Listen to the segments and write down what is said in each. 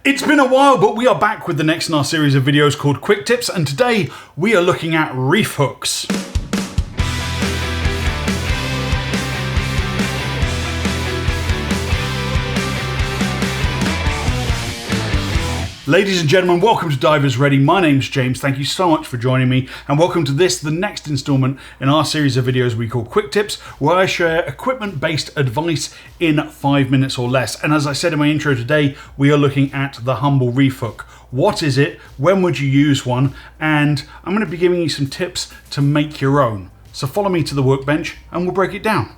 It's been a while, but we are back with the next in our series of videos called Quick Tips, and today we are looking at reef hooks. Ladies and gentlemen, welcome to Divers Ready. My name's James. Thank you so much for joining me, and welcome to this, the next installment in our series of videos we call Quick Tips, where I share equipment-based advice in 5 minutes or less. And as I said in my intro today, we are looking at the humble reef hook. What is it? When would you use one? And I'm going to be giving you some tips to make your own. So follow me to the workbench and we'll break it down.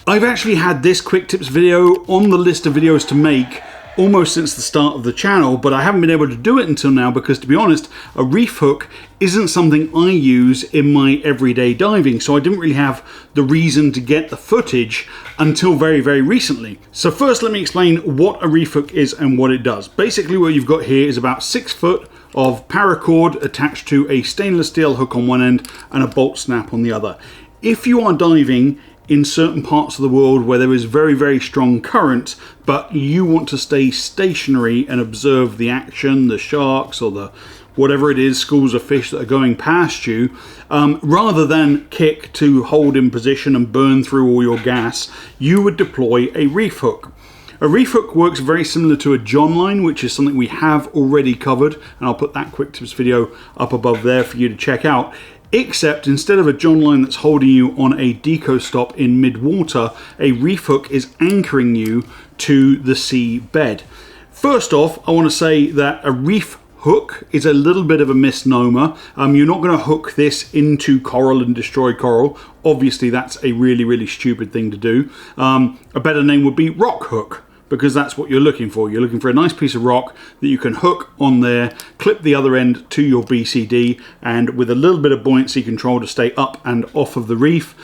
I've actually had this Quick Tips video on the list of videos to make almost since the start of the channel, but I haven't been able to do it until now because, to be honest, a reef hook isn't something I use in my everyday diving, so I didn't really have the reason to get the footage until very, very recently. So first, let me explain what a reef hook is and what it does. Basically, what you've got here is about 6 foot of paracord attached to a stainless steel hook on one end and a bolt snap on the other. If you are diving in certain parts of the world where there is very, very strong current, but you want to stay stationary and observe the action, the sharks or the whatever it is, schools of fish that are going past you, rather than kick to hold in position and burn through all your gas, you would deploy a reef hook. A reef hook works very similar to a John line, which is something we have already covered, and I'll put that Quick Tips video up above there for you to check out. Except instead of a John line that's holding you on a deco stop in mid-water, a reef hook is anchoring you to the sea bed. First off, I want to say that a reef hook is a little bit of a misnomer. You're not going to hook this into coral and destroy coral. Obviously, that's a really, really stupid thing to do. A better name would be rock hook, because that's what you're looking for. You're looking for a nice piece of rock that you can hook on there, clip the other end to your BCD, and with a little bit of buoyancy control to stay up and off of the reef,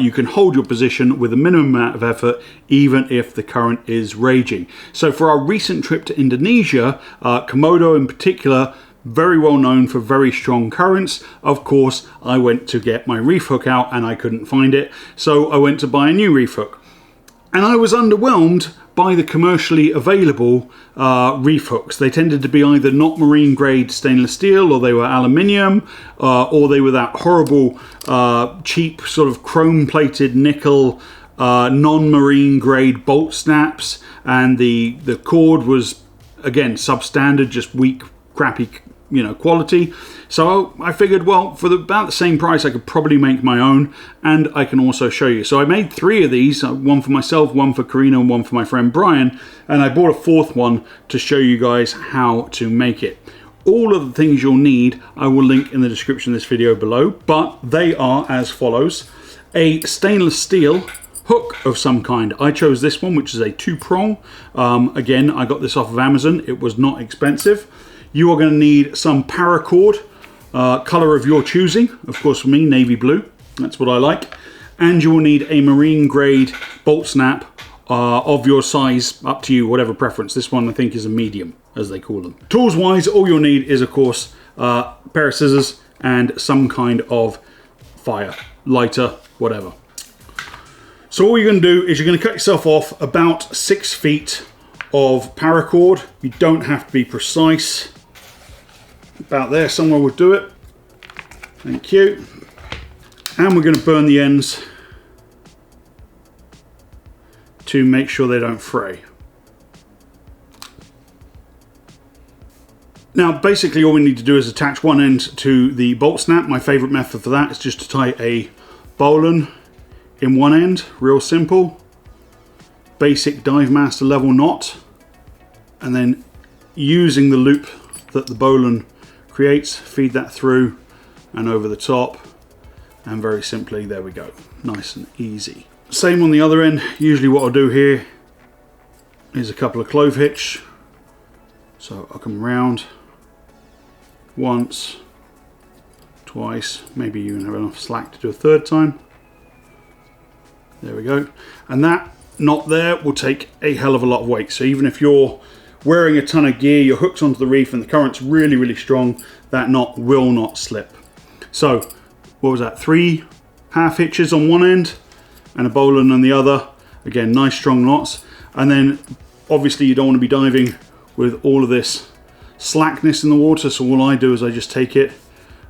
you can hold your position with a minimum amount of effort, even if the current is raging. So for our recent trip to Indonesia, Komodo in particular, very well known for very strong currents. Of course, I went to get my reef hook out and I couldn't find it, so I went to buy a new reef hook. And I was underwhelmed by the commercially available reef hooks. They tended to be either not marine grade stainless steel, or they were aluminium, or they were that horrible cheap sort of chrome plated nickel non-marine grade bolt snaps, and the cord was again substandard, just weak, crappy, quality. So I figured, well, for about the same price, I could probably make my own, and I can also show you. So I made 3 of these, one for myself, one for Karina, and one for my friend Brian, and I bought a 4th one to show you guys how to make it. All of the things you'll need, I will link in the description of this video below, but they are as follows. A stainless steel hook of some kind. I chose this one, which is a 2-prong. Again, I got this off of Amazon. It was not expensive. You are going to need some paracord, color of your choosing. Of course, for me, navy blue. That's what I like. And you will need a marine grade bolt snap of your size, up to you, whatever preference. This one I think is a medium, as they call them. Tools wise, all you'll need is, of course, a pair of scissors and some kind of fire, lighter, whatever. So all you're going to do is you're going to cut yourself off about 6 feet of paracord. You don't have to be precise. About there somewhere will do it. Thank you. And we're going to burn the ends to make sure they don't fray. Now basically all we need to do is attach one end to the bolt snap. My favorite method for that is just to tie a bowline in one end, real simple. Basic Dive Master level knot, and then using the loop that the bowline creates, feed that through and over the top, and very simply, there we go, nice and easy. Same on the other end. Usually what I'll do here is a couple of clove hitch, so I'll come around once, twice, maybe you can have enough slack to do a 3rd time. There we go, and that knot there will take a hell of a lot of weight. So even if you're wearing a ton of gear, you're hooked onto the reef and the current's really, really strong, that knot will not slip. So what was that, 3 half hitches on one end and a bowline on the other. Again, nice strong knots. And then obviously you don't want to be diving with all of this slackness in the water. So all I do is I just take it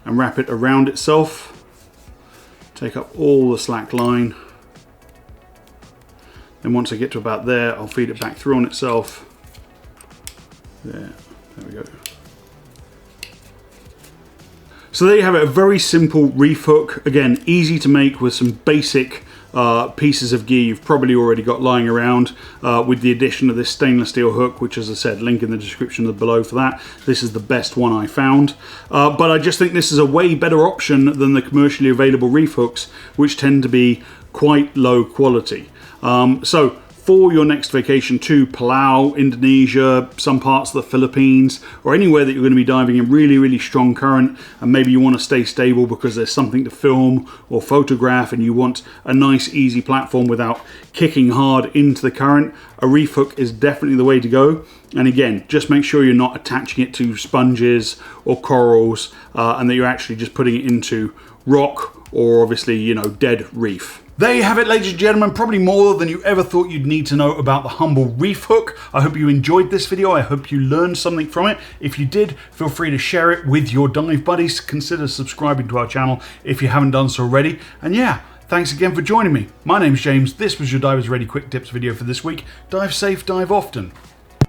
and wrap it around itself, take up all the slack line. Then once I get to about there, I'll feed it back through on itself. There we go. So there you have it, a very simple reef hook. Again, easy to make with some basic pieces of gear you've probably already got lying around, with the addition of this stainless steel hook, which, as I said, link in the description below for that. This is the best one I found, but I just think this is a way better option than the commercially available reef hooks, which tend to be quite low quality. So for your next vacation to Palau, Indonesia, some parts of the Philippines, or anywhere that you're going to be diving in really strong current, and maybe you want to stay stable because there's something to film or photograph and you want a nice easy platform without kicking hard into the current, a reef hook is definitely the way to go. And again, just make sure you're not attaching it to sponges or corals, and that you're actually just putting it into rock or obviously, you know, dead reef. There you have it, ladies and gentlemen, probably more than you ever thought you'd need to know about the humble reef hook. I hope you enjoyed this video. I hope you learned something from it. If you did, feel free to share it with your dive buddies. Consider subscribing to our channel if you haven't done so already. And yeah, thanks again for joining me. My name's James. This was your Divers Ready Quick Tips video for this week. Dive safe, dive often.